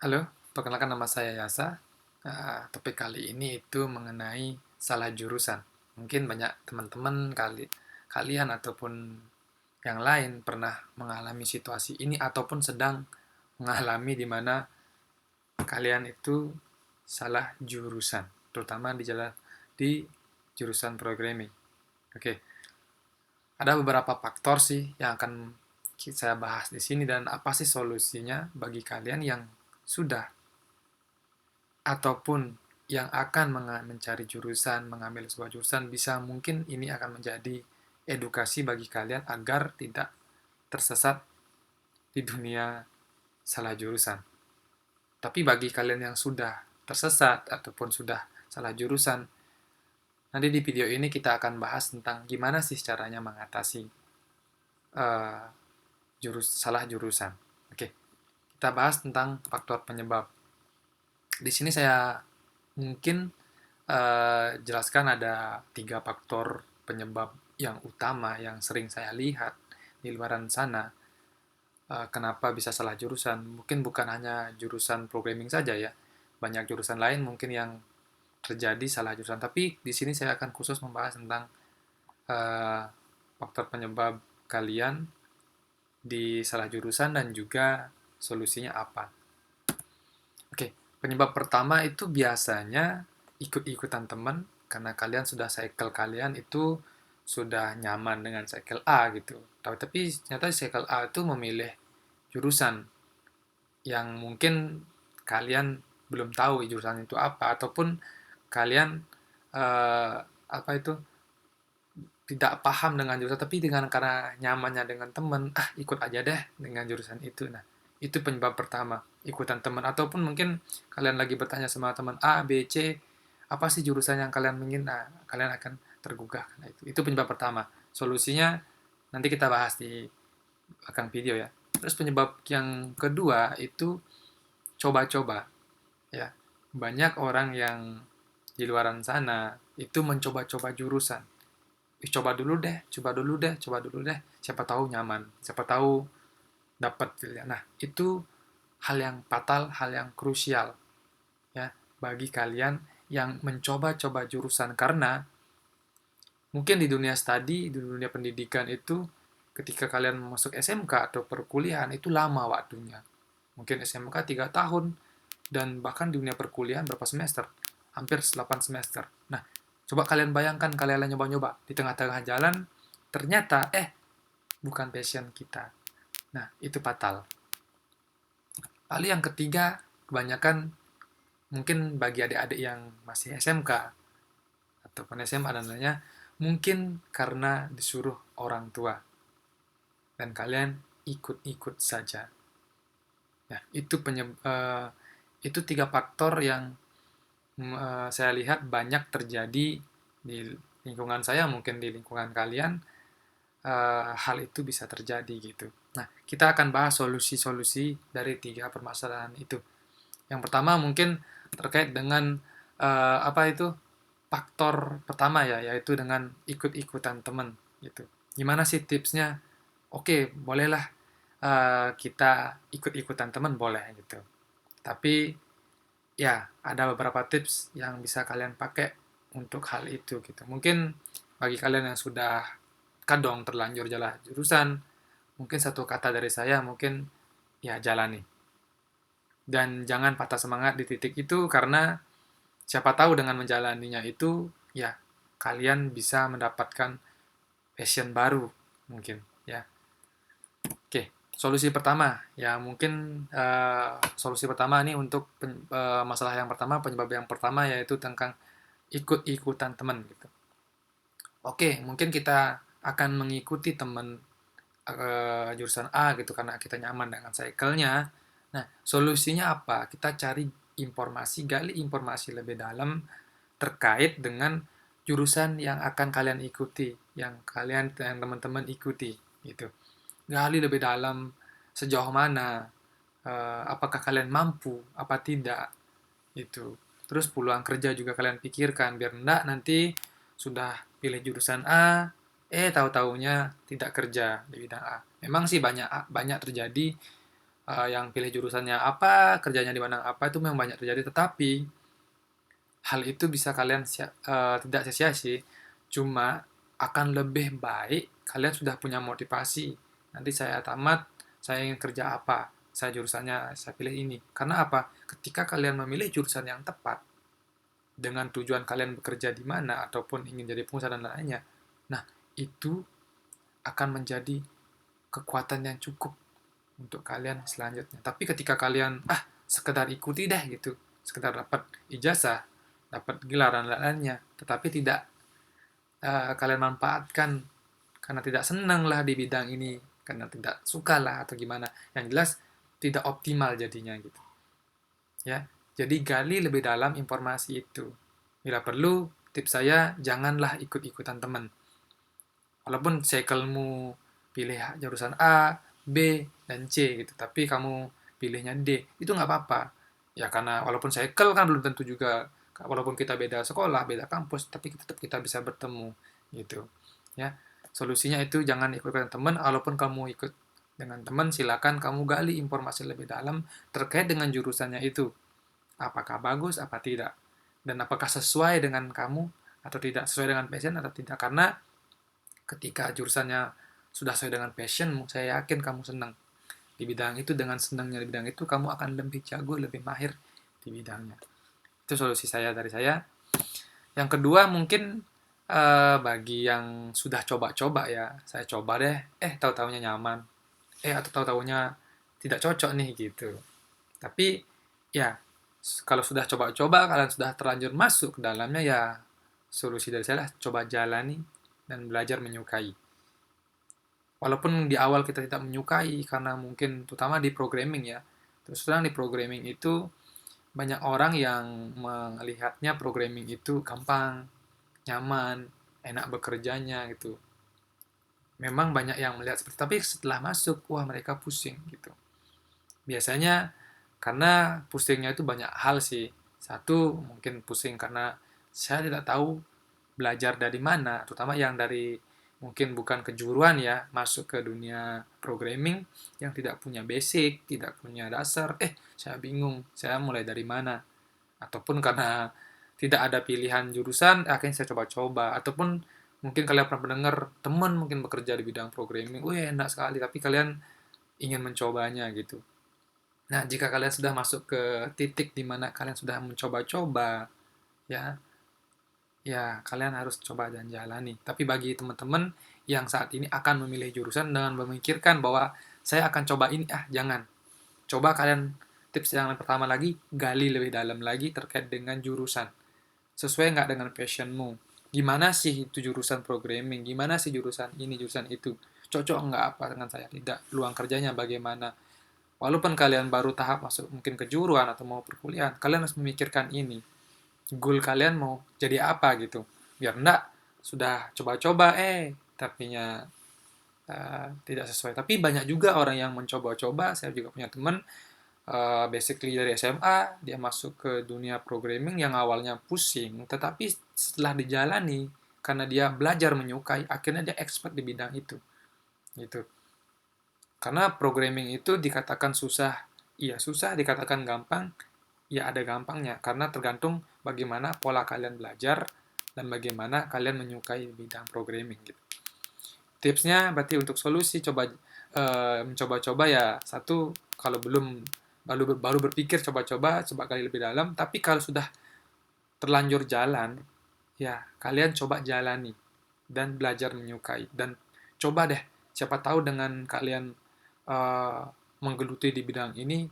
Halo, perkenalkan nama saya Yasa. Topik kali ini itu mengenai salah jurusan. Mungkin banyak teman-teman kalian ataupun yang lain pernah mengalami situasi ini ataupun sedang mengalami di mana kalian itu salah jurusan, terutama di jurusan programming. Oke, ada beberapa faktor sih yang akan saya bahas di sini dan apa sih solusinya bagi kalian yang sudah ataupun yang akan mencari jurusan, mengambil sebuah jurusan, bisa mungkin ini akan menjadi edukasi bagi kalian agar tidak tersesat di dunia salah jurusan. Tapi bagi kalian yang sudah tersesat ataupun sudah salah jurusan, nanti di video ini kita akan bahas tentang gimana sih caranya mengatasi uh, salah jurusan. Oke, kita bahas tentang faktor penyebab. Di sini saya mungkin jelaskan ada 3 faktor penyebab yang utama yang sering saya lihat di luaran sana. Kenapa bisa salah jurusan? Mungkin bukan hanya jurusan programming saja ya. Banyak jurusan lain mungkin yang terjadi salah jurusan. Tapi di sini saya akan khusus membahas tentang uh, faktor penyebab kalian di salah jurusan dan juga solusinya apa. Oke, penyebab pertama itu biasanya ikut-ikutan teman karena kalian sudah cycle kalian itu sudah nyaman dengan cycle A gitu. Tapi ternyata cycle A itu memilih jurusan yang mungkin kalian belum tahu jurusan itu apa ataupun kalian eh, apa itu tidak paham dengan jurusan tapi dengan karena nyamannya dengan teman ikut aja deh dengan jurusan itu. Nah, itu penyebab pertama, ikutan teman ataupun mungkin kalian lagi bertanya sama teman A, B, C, apa sih jurusan yang kalian ingin? Nah, kalian akan tergugah. Nah, itu penyebab pertama. Solusinya nanti kita bahas di belakang video ya. Terus penyebab yang kedua itu coba-coba ya. Banyak orang yang di luaran sana itu mencoba-coba jurusan. Coba dulu deh, coba dulu deh, coba dulu deh. Siapa tahu nyaman, siapa tahu dapat pilihan. Nah, itu hal yang fatal, hal yang krusial ya bagi kalian yang mencoba-coba jurusan karena mungkin di dunia studi, di dunia pendidikan itu ketika kalian masuk SMK atau perkuliahan itu lama waktunya. Mungkin SMK 3 tahun dan bahkan di dunia perkuliahan berapa semester? Hampir 8 semester. Nah, coba kalian bayangkan kalian nyoba-nyoba di tengah-tengah jalan ternyata bukan passion kita. Nah, itu fatal. Lalu yang ketiga, kebanyakan mungkin bagi adik-adik yang masih SMK ataupun SMA dan lainnya, mungkin karena disuruh orang tua dan kalian ikut-ikut saja. Nah, itu 3 faktor yang saya lihat banyak terjadi di lingkungan saya, mungkin di lingkungan kalian, hal itu bisa terjadi gitu. Nah, kita akan bahas solusi-solusi dari 3 permasalahan itu. Yang pertama mungkin terkait dengan apa itu faktor pertama ya, yaitu dengan ikut-ikutan teman gitu. Gimana sih tipsnya? Oke, bolehlah kita ikut-ikutan teman boleh gitu. Tapi ya ada beberapa tips yang bisa kalian pakai untuk hal itu gitu. Mungkin bagi kalian yang sudah kadang terlanjur jalan jurusan, mungkin satu kata dari saya mungkin ya jalani. Dan jangan patah semangat di titik itu karena siapa tahu dengan menjalaninya itu ya kalian bisa mendapatkan passion baru mungkin ya. Oke, solusi pertama ya mungkin solusi pertama ini untuk masalah yang pertama, penyebab yang pertama yaitu tentang ikut-ikutan teman gitu. Oke, mungkin kita akan mengikuti teman jurusan A gitu karena kita nyaman dengan cycle-nya. Nah, solusinya apa? Kita cari informasi, gali informasi lebih dalam terkait dengan jurusan yang akan kalian ikuti, yang teman-teman ikuti gitu. Gali lebih dalam sejauh mana, apakah kalian mampu, apa tidak, itu. Terus peluang kerja juga kalian pikirkan, biar enggak nanti sudah pilih jurusan A, tahu-taunya tidak kerja di bidang A. Memang sih banyak banyak terjadi yang pilih jurusannya apa, kerjanya di mana apa, itu memang banyak terjadi. Tetapi hal itu bisa kalian tidak sia-sia sih, cuma akan lebih baik kalian sudah punya motivasi. Nanti saya tamat, saya ingin kerja apa, saya jurusannya saya pilih ini. Karena apa? Ketika kalian memilih jurusan yang tepat dengan tujuan kalian bekerja di mana ataupun ingin jadi pengusaha dan lainnya, nah itu akan menjadi kekuatan yang cukup untuk kalian selanjutnya. Tapi ketika kalian sekedar ikuti deh gitu, sekedar dapat ijazah, dapat gelar dan lainnya, tetapi tidak kalian manfaatkan karena tidak senang lah di bidang ini, karena tidak suka lah atau gimana, yang jelas tidak optimal jadinya gitu. Ya, jadi gali lebih dalam informasi itu. Bila perlu, tips saya janganlah ikut-ikutan teman. Walaupun circlemu pilih jurusan A, B, dan C gitu, tapi kamu pilihnya D, itu nggak apa-apa. Ya karena walaupun circle kan belum tentu juga, walaupun kita beda sekolah, beda kampus, tapi tetap kita bisa bertemu gitu. Ya, solusinya itu jangan ikut-ikutan teman, walaupun kamu ikut dengan teman, silakan kamu gali informasi lebih dalam terkait dengan jurusannya itu. Apakah bagus, apa tidak, dan apakah sesuai dengan kamu atau tidak, sesuai dengan passion atau tidak. Karena ketika jurusannya sudah sesuai dengan passionmu, saya yakin kamu senang di bidang itu. Dengan senangnya di bidang itu, kamu akan lebih jago, lebih mahir di bidangnya. Itu solusi saya dari saya. Yang kedua mungkin bagi yang sudah coba-coba ya, saya coba deh, tahu-taunya nyaman, atau tahu-taunya tidak cocok nih gitu. Tapi ya kalau sudah coba-coba, kalian sudah terlanjur masuk ke dalamnya, ya solusi dari saya lah, coba jalani dan belajar menyukai. Walaupun di awal kita tidak menyukai, karena mungkin terutama di programming ya, terus terang di programming itu banyak orang yang melihatnya programming itu gampang, nyaman, enak bekerjanya gitu. Memang banyak yang melihat seperti itu, tapi setelah masuk, wah mereka pusing gitu. Biasanya karena pusingnya itu banyak hal sih. Satu, mungkin pusing karena saya tidak tahu belajar dari mana, terutama yang dari mungkin bukan kejuruan ya, masuk ke dunia programming yang tidak punya basic, tidak punya dasar, saya bingung, saya mulai dari mana. Ataupun karena tidak ada pilihan jurusan, akhirnya saya coba-coba. Ataupun mungkin kalian pernah mendengar teman mungkin bekerja di bidang programming, wih enak sekali, tapi kalian ingin mencobanya gitu. Nah, jika kalian sudah masuk ke titik di mana kalian sudah mencoba-coba, ya, ya kalian harus coba dan jalani. Tapi bagi teman-teman yang saat ini akan memilih jurusan dengan memikirkan bahwa saya akan coba ini, jangan. Coba kalian, tips yang pertama lagi, gali lebih dalam lagi terkait dengan jurusan. Sesuai nggak dengan passionmu? Gimana sih itu jurusan programming? Gimana sih jurusan ini, jurusan itu? Cocok nggak apa dengan saya? Tidak. Peluang kerjanya bagaimana? Walaupun kalian baru tahap masuk mungkin kejuruan atau mau perkuliahan, kalian harus memikirkan ini. Goal kalian mau jadi apa gitu. Biar enggak sudah coba-coba, tapinya tidak sesuai. Tapi banyak juga orang yang mencoba-coba. Saya juga punya teman, basically dari SMA, dia masuk ke dunia programming yang awalnya pusing, tetapi setelah dijalani, karena dia belajar menyukai, akhirnya dia expert di bidang itu. Gitu. Karena programming itu dikatakan susah, iya susah, dikatakan gampang, ya ada gampangnya. Karena tergantung bagaimana pola kalian belajar dan bagaimana kalian menyukai bidang programming gitu. Tipsnya berarti untuk solusi mencoba-coba ya, satu, kalau belum baru berpikir coba kali lebih dalam, tapi kalau sudah terlanjur jalan, ya kalian coba jalani dan belajar menyukai, dan coba deh, siapa tahu dengan kalian menggeluti di bidang ini,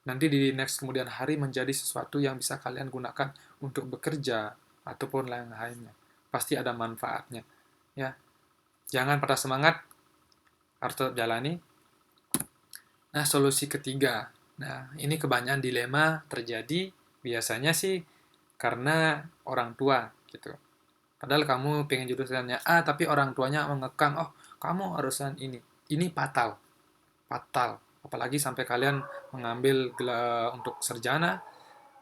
nanti di next kemudian hari menjadi sesuatu yang bisa kalian gunakan untuk bekerja ataupun lain-lainnya. Pasti ada manfaatnya. Ya, jangan patah semangat, harus tetap jalani. Nah, solusi ketiga. Nah, ini kebanyakan dilema terjadi biasanya sih karena orang tua gitu. Padahal kamu pengen jurusannya A, tapi orang tuanya mengekang, oh kamu harusan ini. Ini fatal. Fatal. Apalagi sampai kalian mengambil untuk sarjana,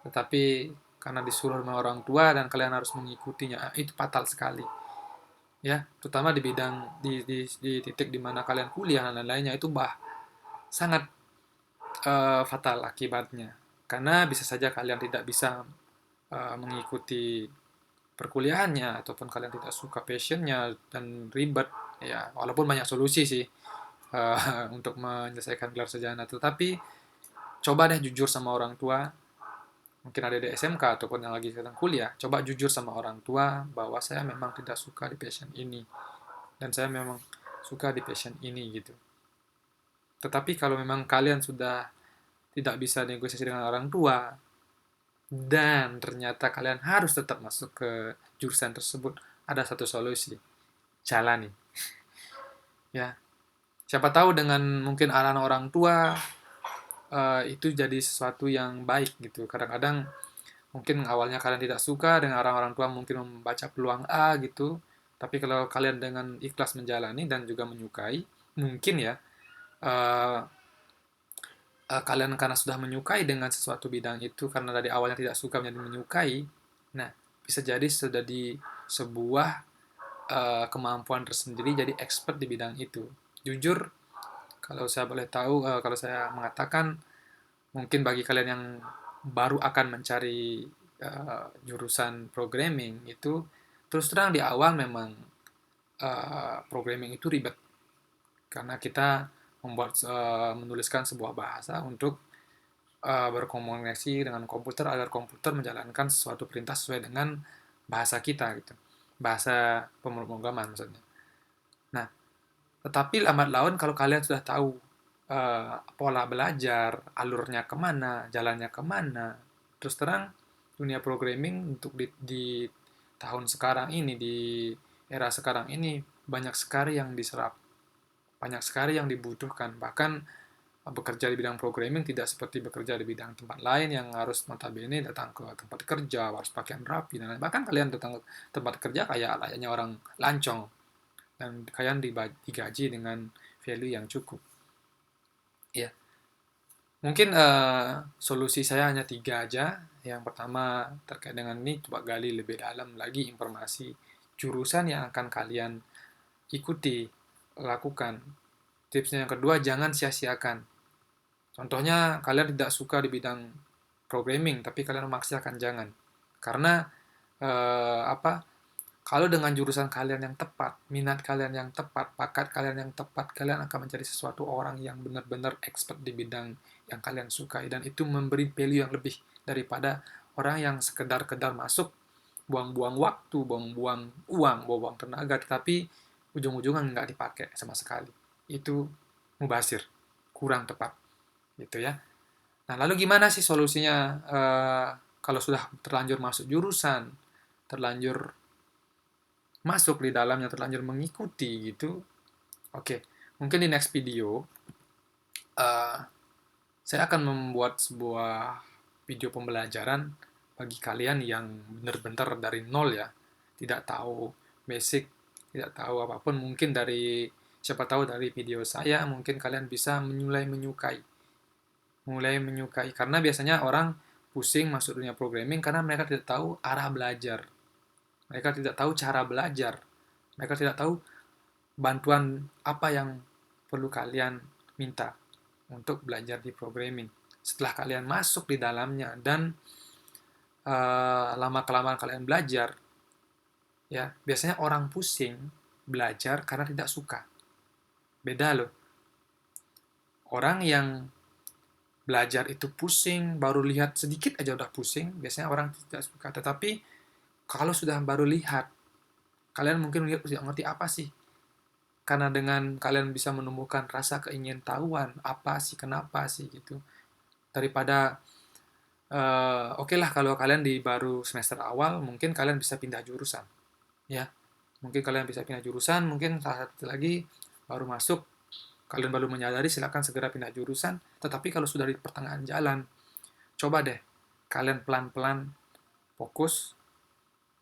tetapi karena disuruh sama orang tua dan kalian harus mengikutinya, itu fatal sekali. Ya, terutama di bidang di titik dimana kalian kuliah dan lain-lainnya, itu sangat fatal akibatnya. Karena bisa saja kalian tidak bisa mengikuti perkuliahannya, ataupun kalian tidak suka passionnya dan ribet, ya walaupun banyak solusi sih untuk menyelesaikan gelar sarjana, tetapi coba deh jujur sama orang tua. Mungkin ada di SMK ataupun yang lagi sedang kuliah, coba jujur sama orang tua bahwa saya memang tidak suka di passion ini, dan saya memang suka di passion ini gitu. Tetapi kalau memang kalian sudah tidak bisa negosiasi dengan orang tua, dan ternyata kalian harus tetap masuk ke jurusan tersebut, ada satu solusi, jalani. Ya, siapa tahu dengan mungkin arahan orang tua itu jadi sesuatu yang baik gitu. Kadang-kadang mungkin awalnya kalian tidak suka dengan orang-orang tua, mungkin membaca peluang A gitu, tapi kalau kalian dengan ikhlas menjalani dan juga menyukai, mungkin ya uh, kalian karena sudah menyukai dengan sesuatu bidang itu, karena dari awalnya tidak suka menjadi menyukai, nah bisa jadi sudah di sebuah kemampuan tersendiri jadi expert di bidang itu. Jujur, kalau saya boleh tahu, kalau saya mengatakan, mungkin bagi kalian yang baru akan mencari jurusan programming itu, terus terang di awal memang programming itu ribet, karena kita menuliskan sebuah bahasa untuk berkomunikasi dengan komputer agar komputer menjalankan suatu perintah sesuai dengan bahasa kita gitu, bahasa pemrograman maksudnya. Nah, tetapi lambat laun kalau kalian sudah tahu pola belajar, alurnya kemana, jalannya kemana, terus terang dunia programming untuk di tahun sekarang ini, di era sekarang ini, banyak sekali yang diserap, banyak sekali yang dibutuhkan. Bahkan bekerja di bidang programming tidak seperti bekerja di bidang tempat lain yang harus notabene datang ke tempat kerja, harus pakaian rapi, dan lain. Bahkan kalian datang ke tempat kerja kayak layaknya orang lancong, dan kalian digaji dengan value yang cukup. Ya, mungkin solusi saya hanya 3 aja. Yang pertama terkait dengan ini, coba gali lebih dalam lagi informasi jurusan yang akan kalian ikuti, lakukan. Tipsnya yang kedua, jangan sia-siakan. Contohnya, kalian tidak suka di bidang programming, tapi kalian memaksakan, jangan. Karena apa? Kalau dengan jurusan kalian yang tepat, minat kalian yang tepat, bakat kalian yang tepat, kalian akan menjadi sesuatu orang yang benar-benar expert di bidang yang kalian sukai, dan itu memberi value yang lebih daripada orang yang sekedar-kedar masuk, buang-buang waktu, buang-buang uang, buang-buang tenaga, tetapi ujung-ujungnya nggak dipakai sama sekali. Itu mubazir, kurang tepat, gitu ya. Nah, lalu gimana sih solusinya kalau sudah terlanjur masuk jurusan, terlanjur masuk di dalamnya, terlanjur mengikuti gitu? Oke, mungkin di next video uh, saya akan membuat sebuah video pembelajaran bagi kalian yang benar-benar dari nol ya, tidak tahu basic, tidak tahu apapun. Mungkin dari, siapa tahu dari video saya mungkin kalian bisa mulai menyukai, karena biasanya orang pusing masuk dunia programming karena mereka tidak tahu arah belajar, mereka tidak tahu cara belajar, mereka tidak tahu bantuan apa yang perlu kalian minta untuk belajar di programming. Setelah kalian masuk di dalamnya dan lama-kelamaan kalian belajar, ya biasanya orang pusing belajar karena tidak suka. Beda loh. Orang yang belajar itu pusing, baru lihat sedikit aja udah pusing, biasanya orang tidak suka. Tetapi kalau sudah baru lihat, kalian mungkin lihat tidak ngerti apa sih. Karena dengan kalian bisa menumbuhkan rasa keingintahuan, apa sih, kenapa sih gitu. Daripada oke lah kalau kalian di baru semester awal, mungkin kalian bisa pindah jurusan, ya. Mungkin kalian bisa pindah jurusan, mungkin salah satu lagi baru masuk, kalian baru menyadari, silakan segera pindah jurusan. Tetapi kalau sudah di pertengahan jalan, coba deh kalian pelan-pelan fokus,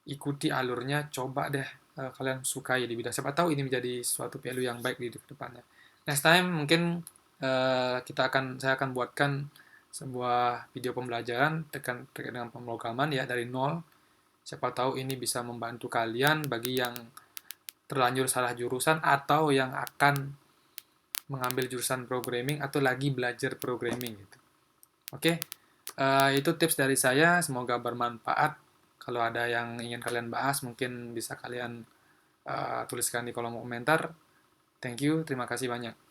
ikuti alurnya, coba deh kalian sukai di bidang. Siapa tahu ini menjadi suatu value yang baik di depannya. Next time mungkin saya akan buatkan sebuah video pembelajaran terkait dengan pemrograman ya dari nol. Siapa tahu ini bisa membantu kalian bagi yang terlanjur salah jurusan atau yang akan mengambil jurusan programming atau lagi belajar programming gitu. Oke, itu tips dari saya, semoga bermanfaat. Kalau ada yang ingin kalian bahas, mungkin bisa kalian tuliskan di kolom komentar. Thank you, terima kasih banyak.